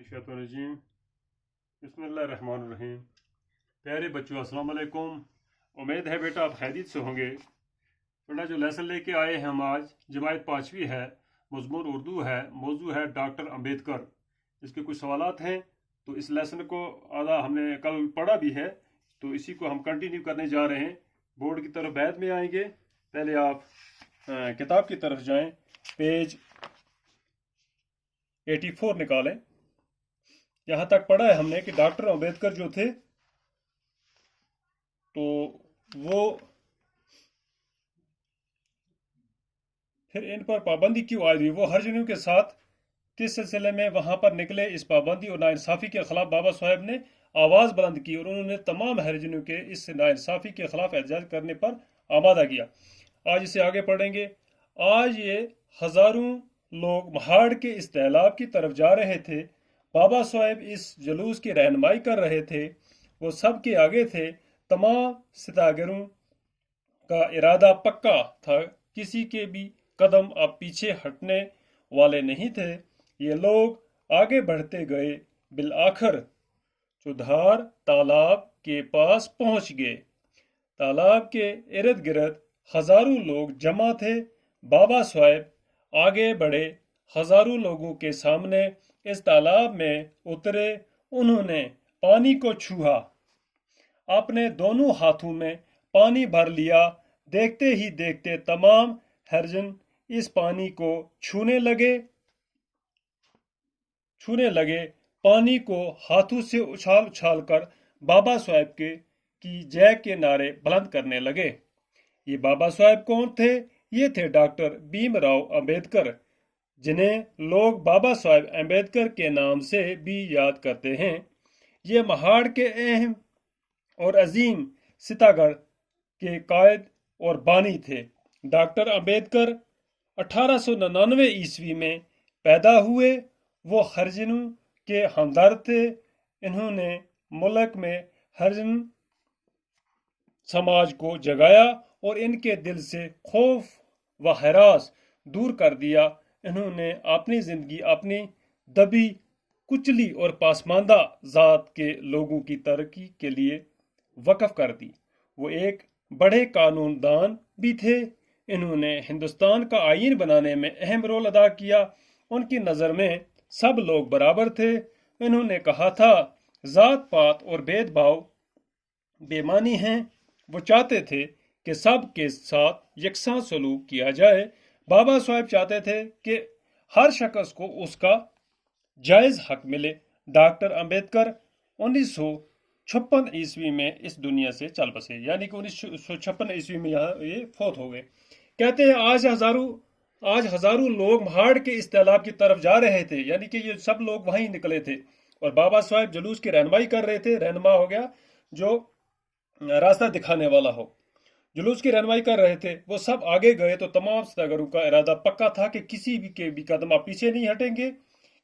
शैतानुर्रजीम बिस्मिल्लाहिर्रहमानिर्रहीम। प्यारे बच्चों अस्सलाम वालेकुम। उम्मीद है बेटा आप खैरियत से होंगे। बेटा जो लेसन लेके आए हैं हम आज जमात 5वीं है, मज़मून उर्दू है, मौजू है डॉक्टर अम्बेडकर। इसके कुछ सवालात हैं तो इस लेसन को आधा हमने कल पढ़ा भी है तो इसी को हम कंटिन्यू करने जा रहे हैं। बोर्ड की तरफ बाद में आएंगे, पहले आप किताब की तरफ जाएं, पेज 84 निकालें। यहाँ तक पढ़ा है हमने कि डॉक्टर अम्बेडकर जो थे तो वो फिर इन पर पाबंदी क्यों आई हुई, वो हरिजनों के साथ किस सिलसिले में वहां पर निकले। इस पाबंदी और नाइंसाफ़ी के खिलाफ बाबा साहब ने आवाज़ बुलंद की और उन्होंने तमाम हरिजनों के इस नाइंसाफ़ी के खिलाफ एहतजाज करने पर आमादा किया। आज इसे आगे पढ़ेंगे। आज ये हज़ारों लोग महाड़ के इस तैलाब की तरफ जा रहे थे। बाबा साहब इस जुलूस की रहनुमाई कर रहे थे, वो सब के आगे थे। तमाम सितागरों का इरादा पक्का था, किसी के भी कदम अब पीछे हटने वाले नहीं थे। ये लोग आगे बढ़ते गए, बिलआखिर चुधार तालाब के पास पहुंच गए। तालाब के इर्द गिर्द हजारों लोग जमा थे। बाबा साहब आगे बढ़े, हजारों लोगों के सामने इस तालाब में उतरे। उन्होंने पानी को छुआ, अपने दोनों हाथों में पानी भर लिया। देखते ही देखते तमाम हरिजन इस पानी को छूने लगे। पानी को हाथों से उछाल उछाल कर बाबा साहब की जय के नारे बुलंद करने लगे। ये बाबा साहब कौन थे? ये थे डॉक्टर भीमराव अंबेडकर, जिन्हें लोग बाबा साहब अंबेडकर के नाम से भी याद करते हैं। ये महाड़ के अहम और अजीम सितागर के कायद और बानी थे। डॉक्टर अंबेडकर 1899 ईस्वी में पैदा हुए। वो हरिजनों के हमदर्द थे। इन्होंने मुल्क में हरिजन समाज को जगाया और इनके दिल से खौफ व हरास दूर कर दिया। इन्होंने अपनी जिंदगी अपनी दबी कुचली और पासमानदा जात के लोगों की तरक्की के लिए वक्फ कर दी। वो एक बड़े कानूनदान भी थे। इन्होंने हिंदुस्तान का आईन बनाने में अहम रोल अदा किया। उनकी नज़र में सब लोग बराबर थे। इन्होंने कहा था, जात पात और भेदभाव बेमानी हैं। वो चाहते थे कि सब के साथ यकसा सलूक किया जाए। बाबा साहब चाहते थे कि हर शख्स को उसका जायज़ हक मिले। डॉक्टर अम्बेडकर 1956 ईस्वी में इस दुनिया से चल बसे, यानी कि 1956 ईस्वी में यहाँ ये फौत हो गए। कहते हैं आज हजारों लोग महाड़ के इस तालाब की तरफ जा रहे थे, यानी कि ये सब लोग वहीं निकले थे और बाबा साहब जुलूस की रहनुमाई कर रहे थे। रहनुमा हो गया जो रास्ता दिखाने वाला हो। जुलूस की रहनुमाई कर रहे थे। वो सब आगे गए तो तमाम सितागरों का इरादा पक्का था कि किसी भी के भी कदम आप पीछे नहीं हटेंगे,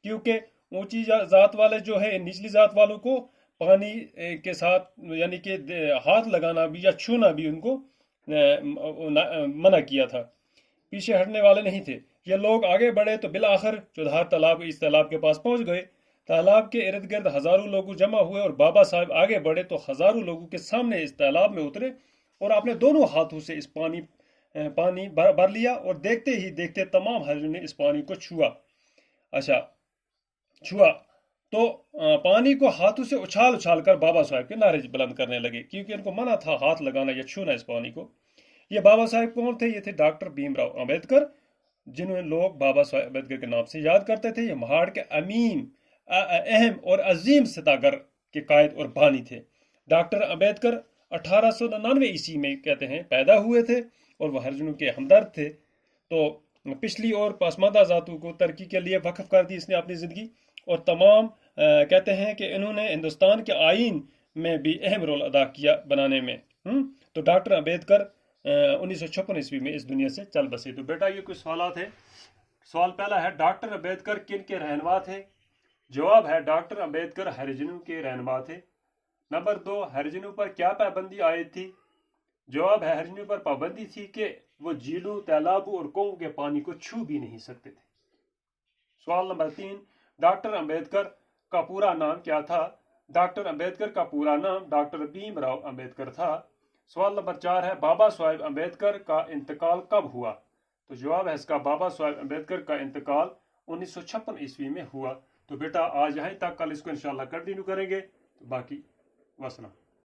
क्योंकि ऊंची जात वाले जो है निचली जात वालों को पानी के साथ यानी कि हाथ लगाना भी या छूना भी उनको मना किया था। पीछे हटने वाले नहीं थे। ये लोग आगे बढ़े तो बिलाखिर चौधार तालाब इस तालाब के पास पहुंच गए। तालाब के इर्द गिर्द हजारों लोग जमा हुए और बाबा साहब आगे बढ़े तो हजारों लोगों के सामने इस तालाब में उतरे और अपने दोनों हाथों से इस पानी भर लिया और देखते ही देखते तमाम हरिजनों ने इस पानी को छुआ तो पानी को हाथों से उछाल उछाल कर बाबा साहब के नारे बुलंद करने लगे, क्योंकि इनको मना था हाथ लगाना या छूना इस पानी को। ये बाबा साहब कौन थे? ये थे डॉक्टर भीमराव अंबेडकर, जिन्हें लोग बाबा साहब अम्बेडकर के नाम से याद करते थे। ये महाड़ के अहम और अजीम सितागर के कायद और बानी थे। डॉक्टर अम्बेडकर 1899 ईस्वी में कहते हैं पैदा हुए थे और वह हरिजनों के हमदर्द थे। तो पिछली और पासमानदा जातों को तरक्की के लिए वक्फ कर दी इसने अपनी ज़िंदगी। और तमाम कहते हैं कि इन्होंने हिंदुस्तान के आईन में भी अहम रोल अदा किया बनाने में। तो डॉक्टर अम्बेडकर 1956 ईस्वी में इस दुनिया से चल बसे। तो बेटा ये कुछ सवाल है। सवाल पहला है, डॉक्टर अम्बेडकर किन के रहनुमा थे? जवाब है, डॉक्टर अम्बेडकर हरिजनों के रहनुमा थे। नंबर 2, हरिजनों पर क्या पाबंदी आयद थी? जवाब है, हरिजनों पर पाबंदी थी कि वो झीलों, तालाबों और कुओं के पानी को छू भी नहीं सकते थे। सवाल नंबर 3, डॉक्टर अम्बेडकर کا پورا نام کیا تھا؟ ڈاکٹر امبیڈکر کا پورا نام ڈاکٹر بھیم راؤ امبیڈکر تھا۔ سوال نمبر 4 ہے بابا صاحب امبیڈکر کا انتقال کب ہوا؟ تو جواب ہے اس کا بابا صاحب امبیڈکر کا انتقال 1956 عیسوی میں ہوا۔ تو بیٹا آج یہیں تک، کل اس کو انشاءاللہ کنٹینیو کریں گے۔ تو باقی وسلام۔